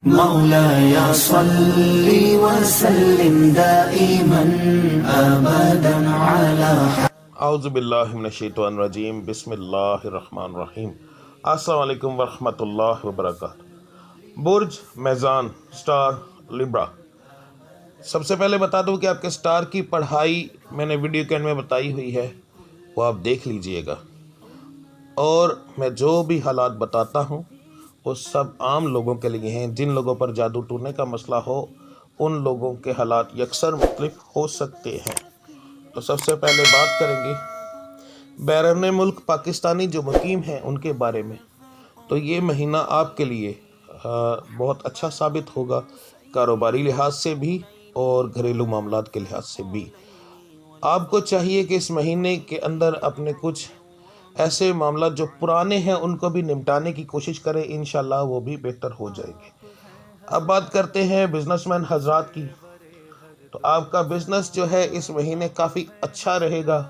مولاي صل وسلم دائما ابدا على اعوذ باللہ من الشیطان الرجیم، بسم اللہ الرحمن الرحیم۔ السلام علیکم ورحمۃ اللہ وبرکاتہ۔ برج میزان، سٹار لبرا۔ سب سے پہلے بتا دوں کہ آپ کے سٹار کی پڑھائی میں نے ویڈیو کے اینڈ میں بتائی ہوئی ہے، وہ آپ دیکھ لیجئے گا، اور میں جو بھی حالات بتاتا ہوں وہ سب عام لوگوں کے لیے ہیں۔ جن لوگوں پر جادو ٹونے کا مسئلہ ہو ان لوگوں کے حالات یکسر مختلف ہو سکتے ہیں۔ تو سب سے پہلے بات کریں گے بیرون ملک پاکستانی جو مقیم ہیں ان کے بارے میں۔ تو یہ مہینہ آپ کے لیے بہت اچھا ثابت ہوگا، کاروباری لحاظ سے بھی اور گھریلو معاملات کے لحاظ سے بھی۔ آپ کو چاہیے کہ اس مہینے کے اندر اپنے کچھ ایسے معاملات جو پرانے ہیں ان کو بھی نمٹانے کی کوشش کریں، انشاءاللہ وہ بھی بہتر ہو جائیں گے۔ اب بات کرتے ہیں بزنس مین حضرات کی۔ تو آپ کا بزنس جو ہے اس مہینے کافی اچھا رہے گا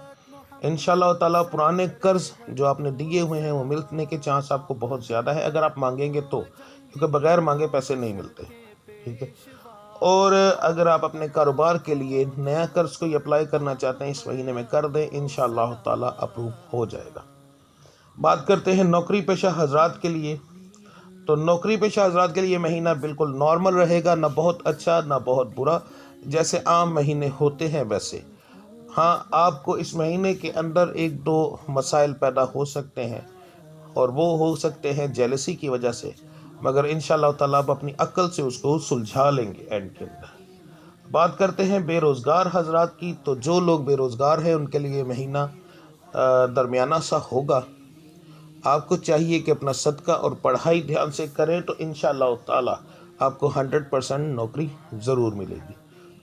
انشاءاللہ تعالیٰ۔ پرانے قرض جو آپ نے دیے ہوئے ہیں وہ ملنے کے چانس آپ کو بہت زیادہ ہے، اگر آپ مانگیں گے تو، کیونکہ بغیر مانگے پیسے نہیں ملتے، ٹھیک ہے۔ اور اگر آپ اپنے کاروبار کے لیے نیا قرض کوئی اپلائی کرنا چاہتے ہیں اس مہینے میں کر دیں، انشاءاللہ تعالیٰ اپروو ہو جائے گا۔ بات کرتے ہیں نوکری پیشہ حضرات کے لیے۔ تو نوکری پیشہ حضرات کے لیے مہینہ بالکل نارمل رہے گا، نہ بہت اچھا نہ بہت برا، جیسے عام مہینے ہوتے ہیں ویسے۔ ہاں، آپ کو اس مہینے کے اندر ایک دو مسائل پیدا ہو سکتے ہیں، اور وہ ہو سکتے ہیں جیلسی کی وجہ سے، مگر انشاءاللہ تعالیٰ آپ اپنی عقل سے اس کو سلجھا لیں گے اینڈ کے اندر۔ بات کرتے ہیں بے روزگار حضرات کی۔ تو جو لوگ بے روزگار ہیں ان کے لیے مہینہ درمیانہ سا ہوگا۔ آپ کو چاہیے کہ اپنا صدقہ اور پڑھائی دھیان سے کریں، تو انشاءاللہ تعالیٰ آپ کو 100% نوکری ضرور ملے گی۔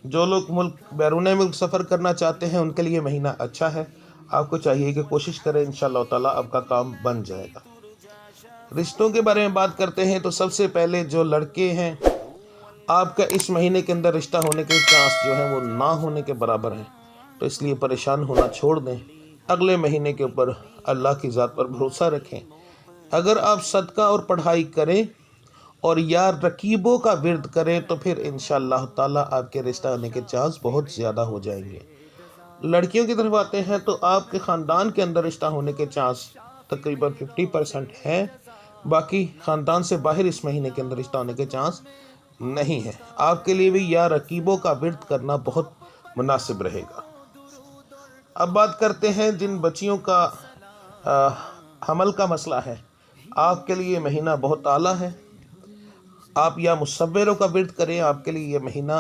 جو لوگ بیرون ملک سفر کرنا چاہتے ہیں ان کے لیے مہینہ اچھا ہے، آپ کو چاہیے کہ کوشش کریں، انشاءاللہ تعالیٰ آپ کا کام بن جائے گا۔ رشتوں کے بارے میں بات کرتے ہیں۔ تو سب سے پہلے جو لڑکے ہیں، آپ کا اس مہینے کے اندر رشتہ ہونے کے چانس جو ہیں وہ نہ ہونے کے برابر ہیں، تو اس لیے پریشان ہونا چھوڑ دیں، اگلے مہینے کے اوپر اللہ کی ذات پر بھروسہ رکھیں۔ اگر آپ صدقہ اور پڑھائی کریں اور یار رقیبوں کا ورد کریں تو پھر انشاءاللہ تعالیٰ آپ کے رشتہ ہونے کے چانس بہت زیادہ ہو جائیں گے۔ لڑکیوں کی طرف آتے ہیں تو آپ کے خاندان کے اندر رشتہ ہونے کے چانس تقریباً 50% ہیں، باقی خاندان سے باہر اس مہینے کے اندر رشتہ ہونے کے چانس نہیں ہے۔ آپ کے لیے بھی یا رقیبوں کا ورد کرنا بہت مناسب رہے گا۔ اب بات کرتے ہیں جن بچیوں کا حمل کا مسئلہ ہے، آپ کے لیے مہینہ بہت اعلیٰ ہے۔ آپ یا مصوروں کا ورد کریں، آپ کے لیے یہ مہینہ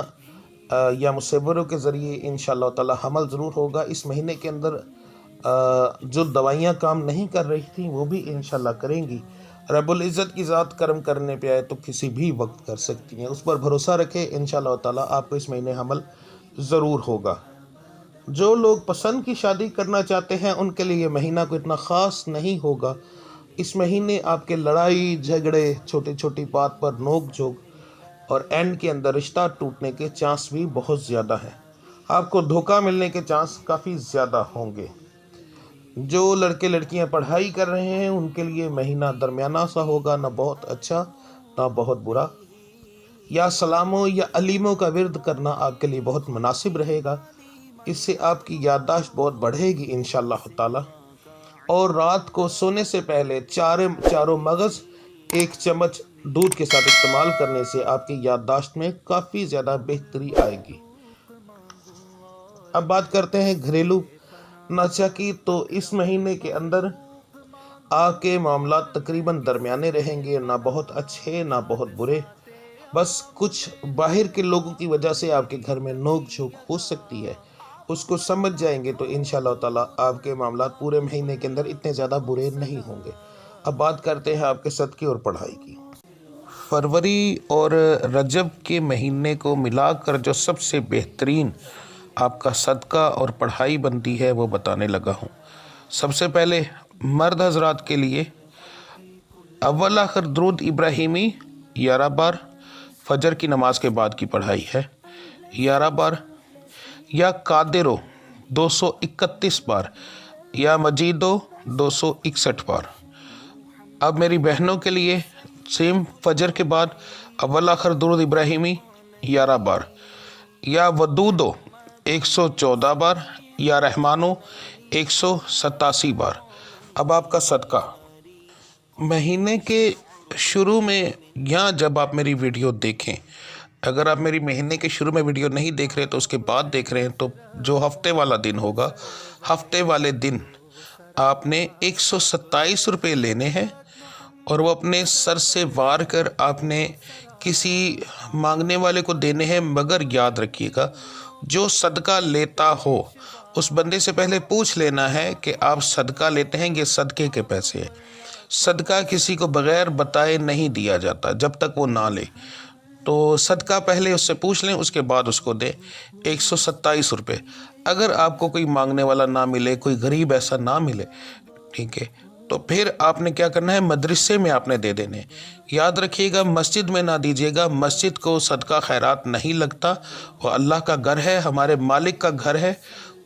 یا مصوروں کے ذریعے انشاءاللہ تعالیٰ حمل ضرور ہوگا۔ اس مہینے کے اندر جو دوائیاں کام نہیں کر رہی تھیں وہ بھی انشاءاللہ کریں گی۔ رب العزت کی ذات کرم کرنے پہ آئے تو کسی بھی وقت کر سکتی ہیں، اس پر بھروسہ رکھیں، انشاءاللہ تعالیٰ آپ کو اس مہینے حمل ضرور ہوگا۔ جو لوگ پسند کی شادی کرنا چاہتے ہیں ان کے لیے یہ مہینہ کوئی اتنا خاص نہیں ہوگا۔ اس مہینے آپ کے لڑائی جھگڑے، چھوٹی چھوٹی بات پر نوک جھوک اور اینڈ کے اندر رشتہ ٹوٹنے کے چانس بھی بہت زیادہ ہیں۔ آپ کو دھوکہ ملنے کے چانس کافی زیادہ ہوں گے۔ جو لڑکے لڑکیاں پڑھائی کر رہے ہیں ان کے لیے مہینہ درمیانہ سا ہوگا، نہ بہت اچھا نہ بہت برا۔ یا سلاموں یا علیموں کا ورد کرنا آپ کے لیے بہت مناسب رہے گا، اس سے آپ کی یادداشت بہت بڑھے گی انشاءاللہ تعالیٰ۔ اور رات کو سونے سے پہلے چاروں مغز 1 چمچ دودھ کے ساتھ استعمال کرنے سے آپ کی یادداشت میں کافی زیادہ بہتری آئے گی۔ اب بات کرتے ہیں گھریلو ناچہ کی۔ تو اس مہینے کے اندر آپ کے معاملات تقریباً درمیانے رہیں گے، نہ بہت اچھے نہ بہت برے۔ بس کچھ باہر کے لوگوں کی وجہ سے آپ کے گھر میں نوک جھوک ہو سکتی ہے، اس کو سمجھ جائیں گے تو انشاءاللہ تعالیٰ آپ کے معاملات پورے مہینے کے اندر اتنے زیادہ برے نہیں ہوں گے۔ اب بات کرتے ہیں آپ کے صدقے اور پڑھائی کی۔ فروری اور رجب کے مہینے کو ملا کر جو سب سے بہترین آپ کا صدقہ اور پڑھائی بنتی ہے وہ بتانے لگا ہوں۔ سب سے پہلے مرد حضرات کے لیے اول آخر درود ابراہیمی 11 بار فجر کی نماز کے بعد کی پڑھائی ہے، 11 بار، یا قادرو 231 بار، یا مجیدو 261 بار۔ اب میری بہنوں کے لیے سیم فجر کے بعد اول آخر درود ابراہیمی 11 بار، یا ودودو 114 بار، یا رحمانو 187 بار۔ اب آپ کا صدقہ مہینے کے شروع میں، یا جب آپ میری ویڈیو دیکھیں، اگر آپ میری مہینے کے شروع میں ویڈیو نہیں دیکھ رہے تو اس کے بعد دیکھ رہے ہیں، تو جو ہفتے والا دن ہوگا، ہفتے والے دن آپ نے 127 روپے لینے ہیں، اور وہ اپنے سر سے وار کر آپ نے کسی مانگنے والے کو دینے ہیں۔ مگر یاد رکھیے گا، جو صدقہ لیتا ہو اس بندے سے پہلے پوچھ لینا ہے کہ آپ صدقہ لیتے ہیں، یہ صدقے کے پیسے ہیں۔ صدقہ کسی کو بغیر بتائے نہیں دیا جاتا جب تک وہ نہ لے، تو صدقہ پہلے اس سے پوچھ لیں، اس کے بعد اس کو دیں۔ 127 روپے۔ اگر آپ کو کوئی مانگنے والا نہ ملے، کوئی غریب ایسا نہ ملے، ٹھیک ہے، تو پھر آپ نے کیا کرنا ہے، مدرسے میں آپ نے دے دینے۔ یاد رکھیے گا، مسجد میں نہ دیجیے گا، مسجد کو صدقہ خیرات نہیں لگتا، وہ اللہ کا گھر ہے، ہمارے مالک کا گھر ہے،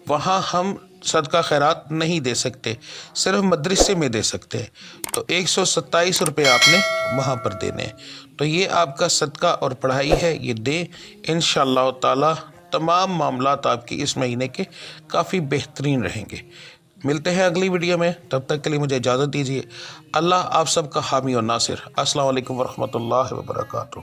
وہاں ہم صدقہ خیرات نہیں دے سکتے، صرف مدرسے میں دے سکتے ہیں۔ تو 127 روپے آپ نے وہاں پر دینے ہیں۔ تو یہ آپ کا صدقہ اور پڑھائی ہے، یہ دیں، انشاءاللہ تعالی تمام معاملات آپ کی اس مہینے کے کافی بہترین رہیں گے۔ ملتے ہیں اگلی ویڈیو میں، تب تک کے لیے مجھے اجازت دیجیے۔ اللہ آپ سب کا حامی اور ناصر۔ السلام علیکم ورحمۃ اللہ وبرکاتہ۔